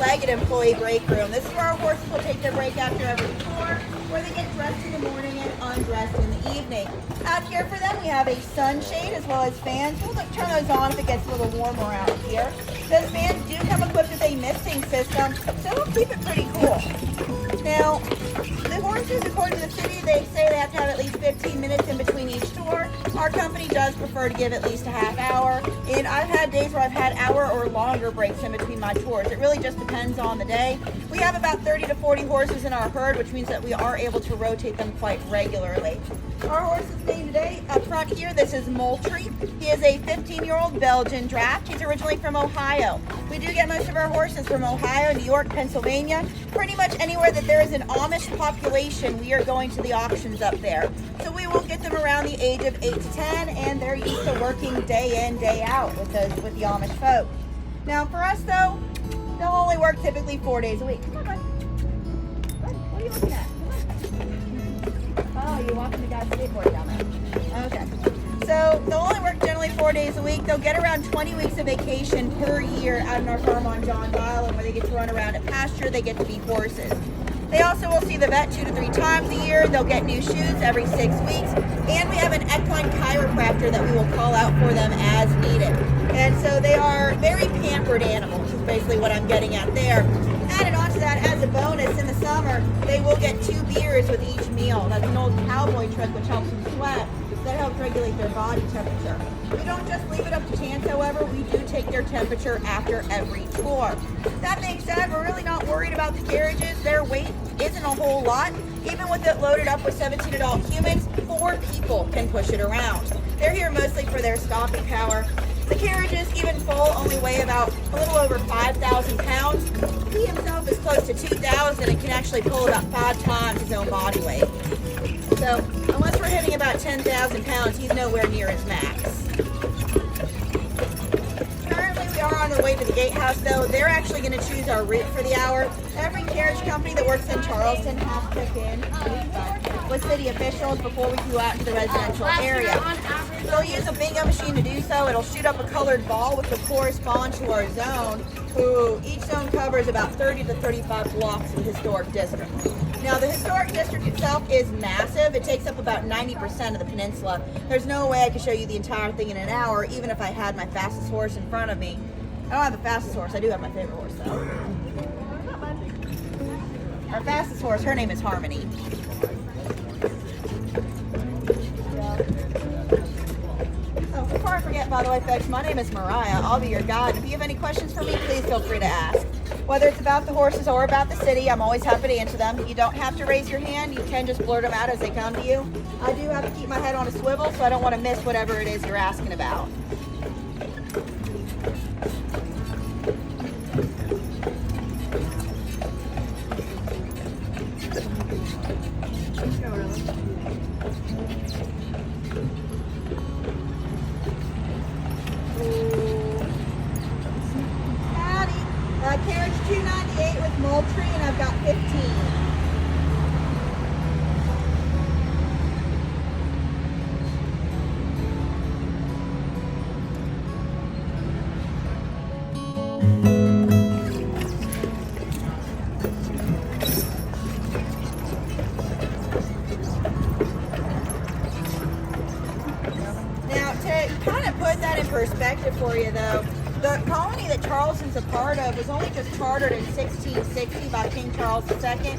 four-legged employee break room. This is where our horses will take their break after every tour, where they get dressed in the morning and undressed in the evening. Out here for them, we have a sunshade as well as fans. We'll turn those on if it gets a little warmer out here. Those fans do come equipped with a misting system, so it'll keep it pretty cool. Now, the horses, according to the city, they say they have to have at least 15 minutes in between each tour. Our company does prefer to give at least a half hour, and I've had days where I've had hour or longer breaks in between my tours. It really just depends on the day. We have about 30 to 40 horses in our herd, which means that we are able to rotate them quite regularly. Our horse's name today, up front here, this is Moultrie. He is a 15-year-old Belgian draft. He's originally from Ohio. We do get most of our horses from Ohio, New York, Pennsylvania. Pretty much anywhere that there is an Amish population, we are going to the auctions up there. So we will get them around the age of 8 to 10, and they're used to working day in, day out with the Amish folk. Now for us though, they'll only work typically 4 days a week. Come on, bud. Bud, what are you looking at? Oh, you're watching the guy skateboard down there. Okay. So they'll only work generally 4 days a week. They'll get around 20 weeks of vacation per year out in our farm on John's Island, where they get to run around at pasture, they get to be horses. They also will see the vet 2 to 3 times a year. They'll get new shoes every 6 weeks. And we have an equine chiropractor that we will call out for them as needed. And so they are very pampered animals, is basically what I'm getting at there. Added on to that, as a bonus, in the summer, they will get 2 beers with each meal. That's an old cowboy trick which helps them sweat. That helps regulate their body temperature. We don't just leave it up to chance, however. We do take their temperature after every tour. That being said, we're really not worried about the carriages. Their weight isn't a whole lot. Even with it loaded up with 17 adult humans, 4 people can push it around. They're here mostly for their stopping power. The carriages, even full, only weigh about a little over 5,000 pounds. He himself is close to 2,000 and can actually pull about 5 times his own body weight. So, unless we're hitting about 10,000 pounds, he's nowhere near his max. Currently, we are on our way to the gatehouse, though. They're actually going to choose our route for the hour. Every carriage company that works in Charleston has to check in with city officials before we go out into the residential area. They'll use a bingo machine to do so. It'll shoot up a colored ball which will correspond to our zone, each zone covers about 30 to 35 blocks of the historic district. Now, the historic district itself is massive. It takes up about 90% of the peninsula. There's no way I could show you the entire thing in an hour, even if I had my fastest horse in front of me. I don't have the fastest horse. I do have my favorite horse, though. Our fastest horse, her name is Harmony. Oh, before I forget, by the way, folks, my name is Mariah. I'll be your guide. If you have any questions for me, please feel free to ask. Whether it's about the horses or about the city, I'm always happy to answer them. You don't have to raise your hand. You can just blurt them out as they come to you. I do have to keep my head on a swivel, so I don't want to miss whatever it is you're asking about. Carriage 298 with Moultrie, and I've got 15. Now, to kind of put that in perspective for you, though, the colony that Charleston's a part of was only just chartered in 1660 by King Charles II.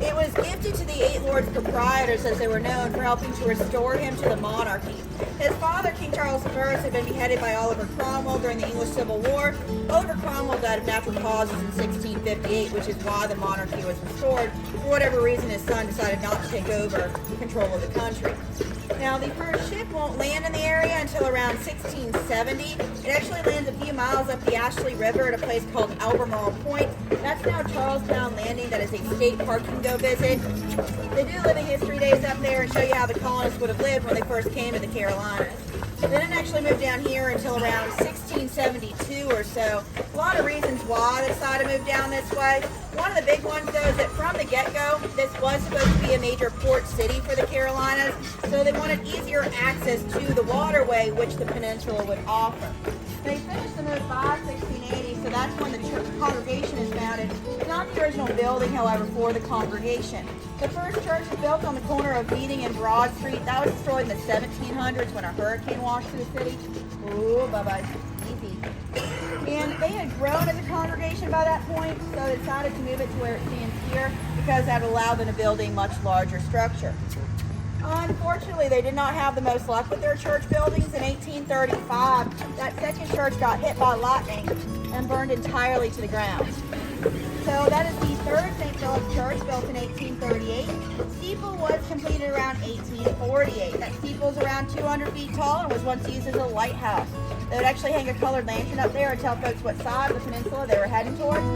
It was gifted to the 8 Lords Proprietors, as they were known, for helping to restore him to the monarchy. His father, King Charles I, had been beheaded by Oliver Cromwell during the English Civil War. Oliver Cromwell died of natural causes in 1658, which is why the monarchy was restored. For whatever reason, his son decided not to take over control of the country. Now, the first ship won't land in the area until around 1670. It actually lands a few miles up the Ashley River at a place called Albemarle Point. That's now Charlestown Landing. That is a state park you can go visit. They do living history days up there and show you how the colonists would have lived when they first came to the Carolinas. They didn't actually move down here until around 1672 or so. A lot of reasons why they decided to move down this way. One of the big ones, though, is that from the get-go, this was supposed to be a major port city for the Carolinas, so they wanted easier access to the waterway which the peninsula would offer. They finished the move by 1680, so that's when the church congregation is founded. It's not the original building, however, for the congregation. The first church was built on the corner of Meeting and Broad Street. That was destroyed in the 1700s when a hurricane washed through the city. Ooh, bye-bye. Easy. And they had grown as a congregation by that point, so they decided to move it to where it stands here because that allowed them to build a much larger structure. Unfortunately, they did not have the most luck with their church buildings. In 1835, that second church got hit by lightning and burned entirely to the ground. So that is the third St. Philip's Church, built in 1838. Steeple was completed around 1848. That steeple is around 200 feet tall and was once used as a lighthouse. They would actually hang a colored lantern up there and tell folks what side of the peninsula they were heading towards.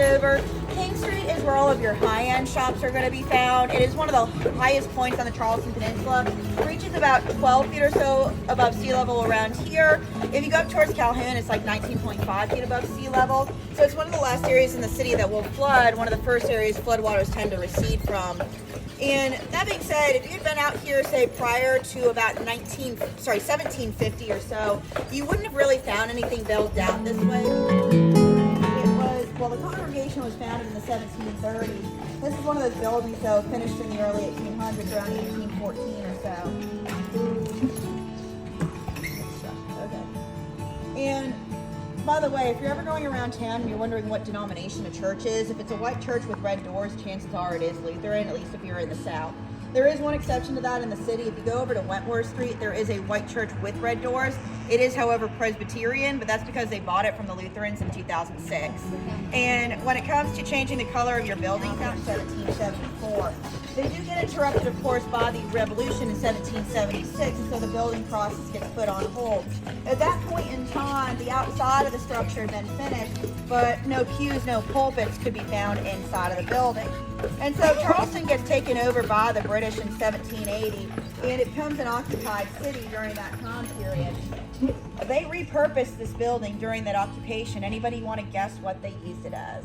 Over. King Street is where all of your high-end shops are going to be found. It is one of the highest points on the Charleston Peninsula. It reaches about 12 feet or so above sea level around here. If you go up towards Calhoun, it's like 19.5 feet above sea level. So it's one of the last areas in the city that will flood, one of the first areas floodwaters tend to recede from. And that being said, if you'd been out here, say, prior to about 1750 or so, you wouldn't have really found anything built out this way. Well, the congregation was founded in the 1730s. This is one of those buildings, though, finished in the early 1800s, around 1814 or so. Okay. And by the way, if you're ever going around town and you're wondering what denomination a church is, if it's a white church with red doors, chances are it is Lutheran, at least if you're in the South. There is one exception to that in the city. If you go over to Wentworth Street, there is a white church with red doors. It is, however, Presbyterian, but that's because they bought it from the Lutherans in 2006. And when it comes to changing the color of your building, that's 1774. They do get interrupted, of course, by the Revolution in 1776, and so the building process gets put on hold. At that point in time, the outside of the structure had been finished, but no pews, no pulpits could be found inside of the building. And so Charleston gets taken over by the British in 1780, and it becomes an occupied city during that time period. They repurposed this building during that occupation. Anybody want to guess what they used it as?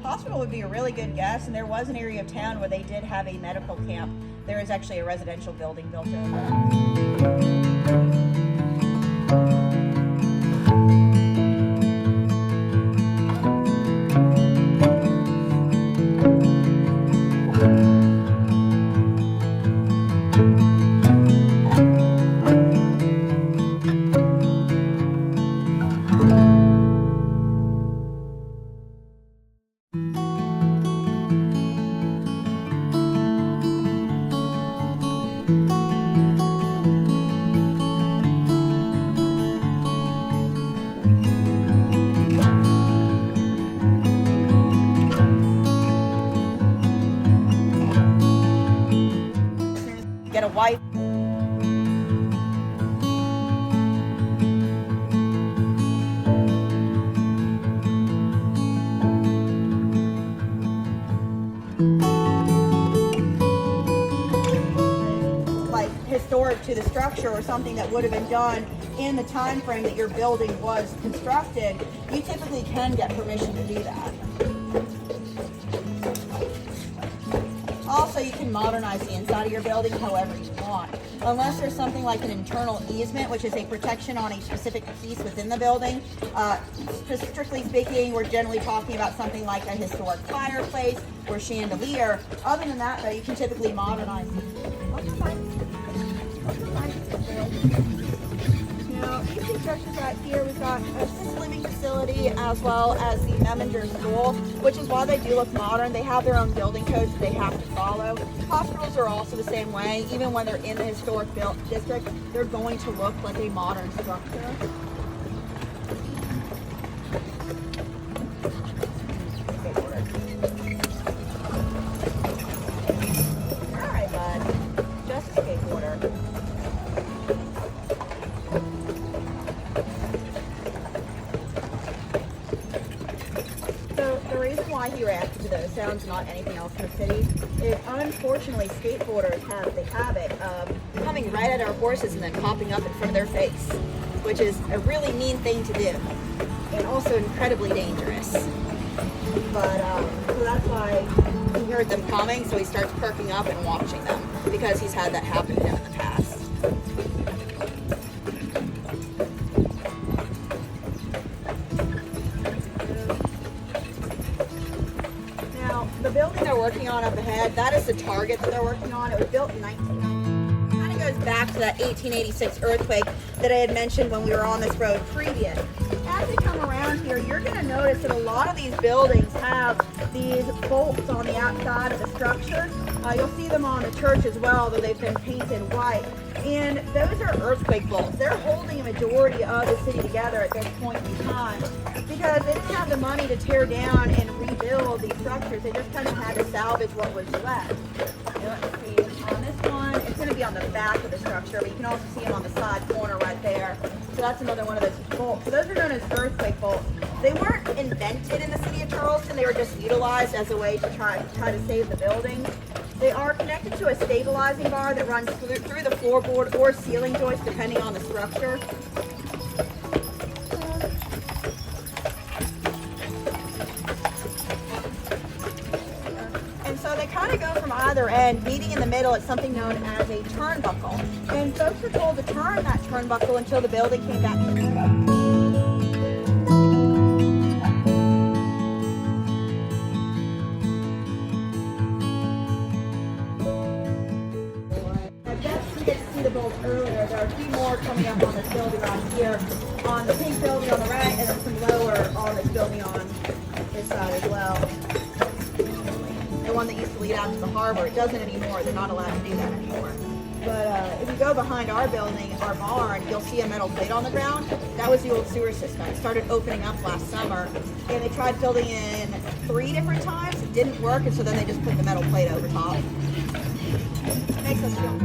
Hospital would be a really good guess, and there was an area of town where they did have a medical camp. There is actually a residential building built over. Get a wife. Like historic to the structure or something that would have been done in the time frame that your building was constructed, you typically can get permission to do that. Also, you can modernize the inside of your building however you want. Unless there's something like an internal easement, which is a protection on a specific piece within the building. Strictly speaking, we're generally talking about something like a historic fireplace or chandelier. Other than that, though, you can typically modernize it. Now, these two structures right here, we've got a assisted living facility as well as the Meminger School, which is why they do look modern. They have their own building codes that they have to follow. Hospitals are also the same way. Even when they're in the historic built district, they're going to look like a modern structure. All right, bud. Just a skateboarder. sounds, not anything else in the city. Unfortunately, skateboarders have the habit of coming right at our horses and then popping up in front of their face, which is a really mean thing to do, and also incredibly dangerous. But so that's why he heard them coming, so he starts perking up and watching them, because he's had that happen to him in the past. Now, the building they're working on up ahead, that is the target that they're working on. It was built in 1990. It kind of goes back to that 1886 earthquake that I had mentioned when we were on this road previous. As you come around here, you're going to notice that a lot of these buildings have these bolts on the outside of the structure. You'll see them on the church as well, though they've been painted white. And those are earthquake bolts. They're holding a majority of the city together at this point in time because they didn't have the money to tear down and rebuild these structures. They just kind of had to salvage what was left. Let's see, on this one, it's going to be on the back of the structure, but you can also see them on the side corner right there. So that's another one of those bolts. So those are known as earthquake bolts. They weren't invented in the city of Charleston. They were just utilized as a way to try to save the building. They are connected to a stabilizing bar that runs through the floorboard or ceiling joist, depending on the structure. And so they kind of go from either end, meeting in the middle at something known as a turnbuckle. And folks were told to turn that turnbuckle until the building came back together. Earlier, there are a few more coming up on this building on here, on the pink building on the right, and then some lower on this building on this side as well. The one that used to lead out to the harbor, it doesn't anymore. They're not allowed to do that anymore. But if you go behind our building, our barn, you'll see a metal plate on the ground. That was the old sewer system. It started opening up last summer, and they tried building in 3 different times. It didn't work, and so then they just put the metal plate over top. Makes us feel.